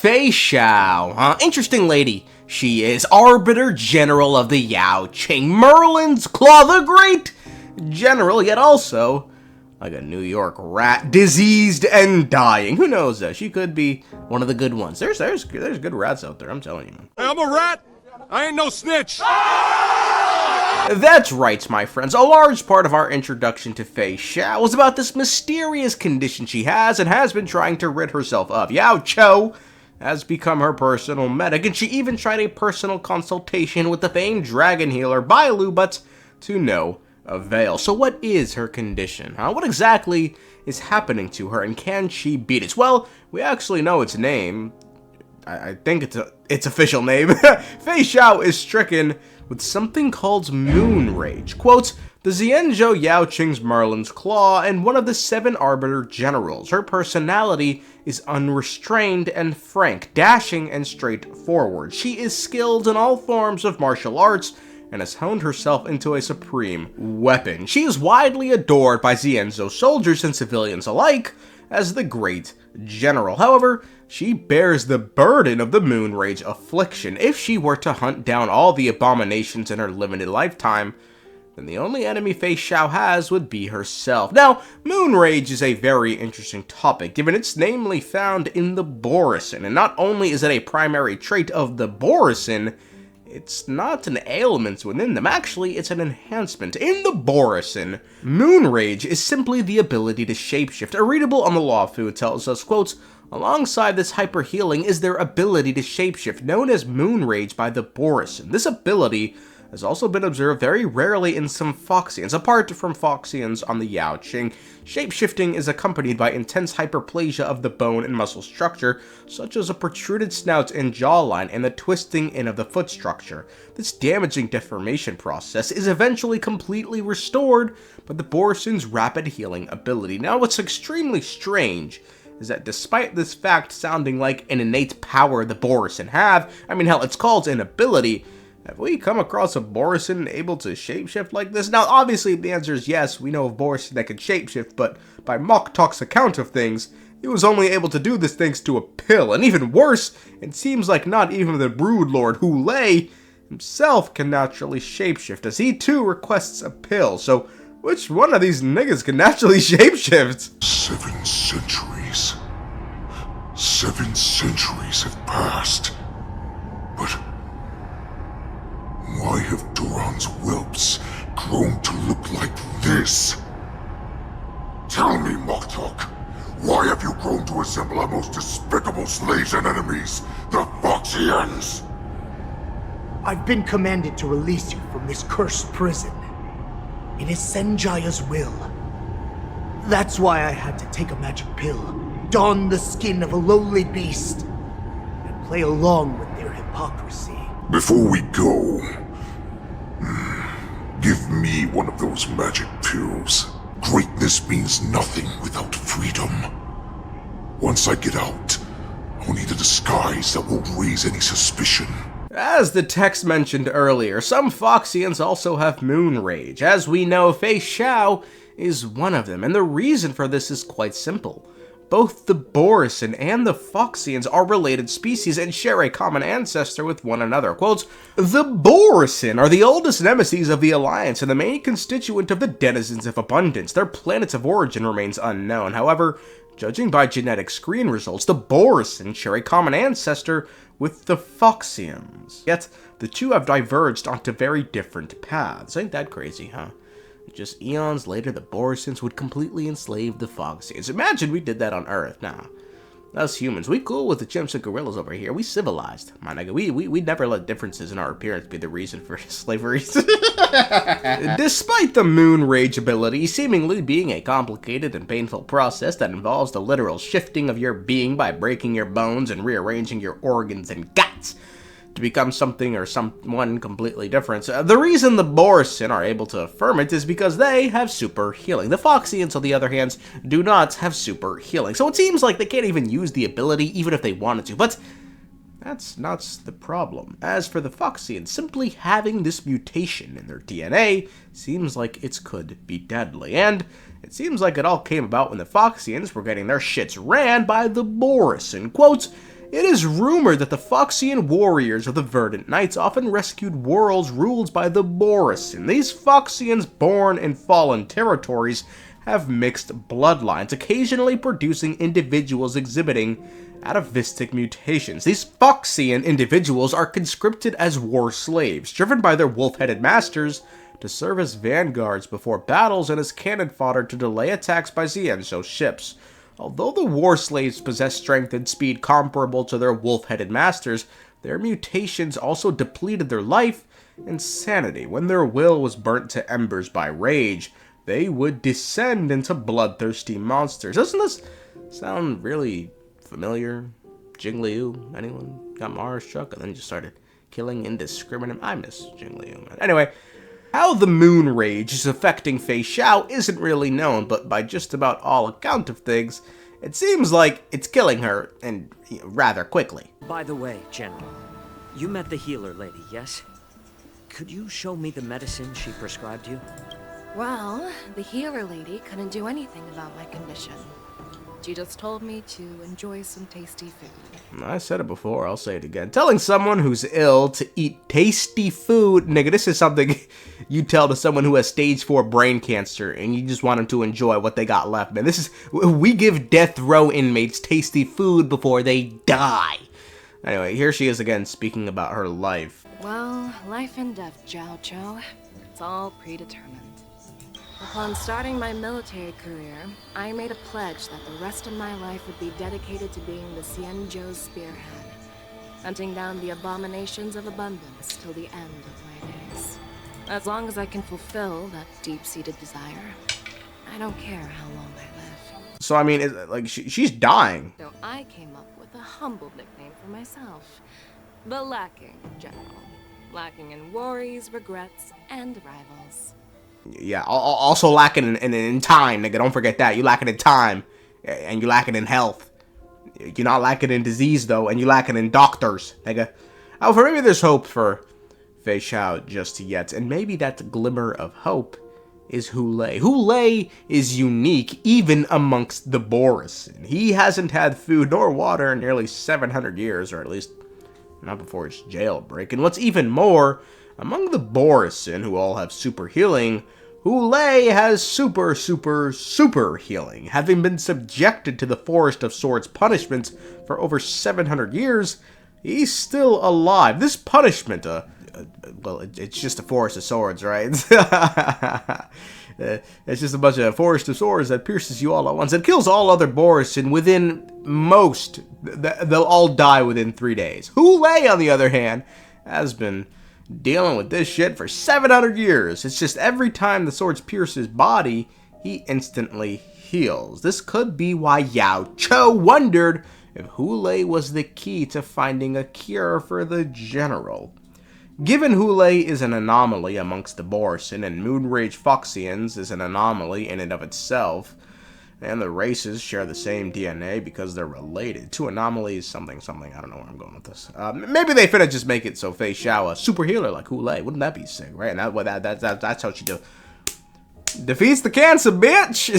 Feixiao, huh? Interesting lady. She is Arbiter General of the Yaoqiu, Merlin's Claw, the Great General, yet also like a New York rat, diseased and dying. Who knows? She could be one of the good ones. There's good rats out there, I'm telling you, man. Hey, I'm a rat! I ain't no snitch! That's right, my friends. A large part of our introduction to Feixiao was about this mysterious condition she has and has been trying to rid herself of. Jaoqiu has become her personal medic, and she even tried a personal consultation with the famed dragon healer Bailu, but to no avail. So what is her condition? What exactly is happening to her, and can she beat it? Well, we actually know its name. I think its official name. Feixiao is stricken with something called moon rage. Quote, the Xianzhou Yaoqing's Merlin's Claw and one of the 7 Arbiter Generals. Her personality is unrestrained and frank, dashing and straightforward. She is skilled in all forms of martial arts and has honed herself into a supreme weapon. She is widely adored by Xianzhou soldiers and civilians alike as the Great General. However, she bears the burden of the Moon Rage affliction. If she were to hunt down all the abominations in her limited lifetime, then the only enemy Feixiao has would be herself. Now, Moon Rage is a very interesting topic, given it's namely found in the Borisin, and not only is it a primary trait of the Borisin, it's not an ailment within them. Actually, it's an enhancement. In the Borisin, Moon Rage is simply the ability to shapeshift. A readable on the Lawfu tells us, quote, alongside this hyper healing is their ability to shapeshift, known as Moon Rage by the Borisin. This ability has also been observed very rarely in some Foxians. Apart from Foxians on the Yaoqiu, shapeshifting is accompanied by intense hyperplasia of the bone and muscle structure, such as a protruded snout and jawline and the twisting in of the foot structure. This damaging deformation process is eventually completely restored by the Borisin's rapid healing ability. Now, what's extremely strange is that despite this fact sounding like an innate power the Borisin have, I mean, hell, it's called an ability, have we come across a Borisin able to shapeshift like this? Now, obviously, the answer is yes, we know of Borisin that can shapeshift, but by Moktalk's account of things, he was only able to do this thanks to a pill, and even worse, it seems like not even the Brood Lord Hoolay himself can naturally shapeshift, as he too requests a pill. So, which one of these niggas can naturally shapeshift? 7 centuries. 7 centuries have passed, but why have Duran's whelps grown to look like this? Tell me, Moktalk, why have you grown to assemble our most despicable slaves and enemies, the Foxians? I've been commanded to release you from this cursed prison. It is Senjaya's will. That's why I had to take a magic pill, don the skin of a lowly beast, and play along with their hypocrisy. Before we go, give me one of those magic pills. Greatness means nothing without freedom. Once I get out, I'll need a disguise that won't raise any suspicion. As the text mentioned earlier, some Foxians also have Moon Rage. As we know, Feixiao is one of them, and the reason for this is quite simple. Both the Borisin and the Foxians are related species and share a common ancestor with one another. Quote, the Borisin are the oldest nemesis of the Alliance and the main constituent of the denizens of abundance. Their planet of origin remains unknown. However, judging by genetic screen results, the Borisin share a common ancestor with the Foxians. Yet, the two have diverged onto very different paths. Ain't that crazy, huh? Just eons later, the Borisins would completely enslave the Foxians. Imagine we did that on Earth. Nah, us humans, we cool with the chimps and gorillas over here. We civilized. My nigga, we never let differences in our appearance be the reason for slavery. Despite the Moon Rage ability seemingly being a complicated and painful process that involves the literal shifting of your being by breaking your bones and rearranging your organs and guts to become something or someone completely different. The reason the Borisin are able to affirm it is because they have super healing. The Foxians, on the other hand, do not have super healing. So it seems like they can't even use the ability even if they wanted to, but that's not the problem. As for the Foxians, simply having this mutation in their DNA seems like it could be deadly. And it seems like it all came about when the Foxians were getting their shits ran by the Borisin. Quote, It is rumored that the Foxian warriors of the Verdant Knights often rescued worlds ruled by the Borisin. These Foxians, born in fallen territories, have mixed bloodlines, occasionally producing individuals exhibiting atavistic mutations. These Foxian individuals are conscripted as war slaves, driven by their wolf-headed masters to serve as vanguards before battles and as cannon fodder to delay attacks by Xianzhou ships. Although the war slaves possess strength and speed comparable to their wolf-headed masters, their mutations also depleted their life and sanity. When their will was burnt to embers by rage, they would descend into bloodthirsty monsters. Doesn't this sound really familiar? Jingliu? Anyone got Mars struck and then just started killing indiscriminately? I miss Jingliu, man. Anyway, how the moon rage is affecting Feixiao isn't really known, but by just about all account of things, it seems like it's killing her, and rather quickly. By the way, General, you met the healer lady, yes? Could you show me the medicine she prescribed you? Well, the healer lady couldn't do anything about my condition. She just told me to enjoy some tasty food. I said it before, I'll say it again. Telling someone who's ill to eat tasty food, nigga, this is something you tell to someone who has stage 4 brain cancer and you just want them to enjoy what they got left, man. We give death row inmates tasty food before they die. Anyway, here she is again speaking about her life. Well, life and death, Jaoqiu. It's all predetermined. Upon starting my military career, I made a pledge that the rest of my life would be dedicated to being the Xianzhou spearhead, hunting down the abominations of abundance till the end of my days. As long as I can fulfill that deep-seated desire, I don't care how long I live. So, I mean, she's dying. So I came up with a humble nickname for myself. The Lacking General. Lacking in worries, regrets, and rivals. Yeah, also lacking in time, nigga. Don't forget that. You lacking in time, and you lacking in health. You're not lacking in disease, though, and you lacking in doctors, nigga. However, maybe there's hope for Feixiao just yet, and maybe that glimmer of hope is Hoolay. Hoolay is unique, even amongst the Borisin. He hasn't had food nor water in nearly 700 years, or at least not before his jailbreak. And what's even more, among the Borisin, who all have super healing, Hoolay has super healing. Having been subjected to the Forest of Swords punishments for over 700 years, he's still alive. This punishment, well, it's just a Forest of Swords, right? It's just a bunch of Forest of Swords that pierces you all at once. It kills all other Borisin within they'll all die within 3 days. Hoolay, on the other hand, has been dealing with this shit for 700 years. It's just every time the swords pierce his body, he instantly heals. This could be why Jaoqiu wondered if Hoolay was the key to finding a cure for the general. Given Hoolay is an anomaly amongst the Borisin and Moonrage Foxians is an anomaly in and of itself, and the races share the same DNA because they're related. Two anomalies, something, I don't know where I'm going with this. Maybe they finna just make it so Feixiao a super healer like Hoolay. Wouldn't that be sick, right? And that's how she defeats the cancer, bitch!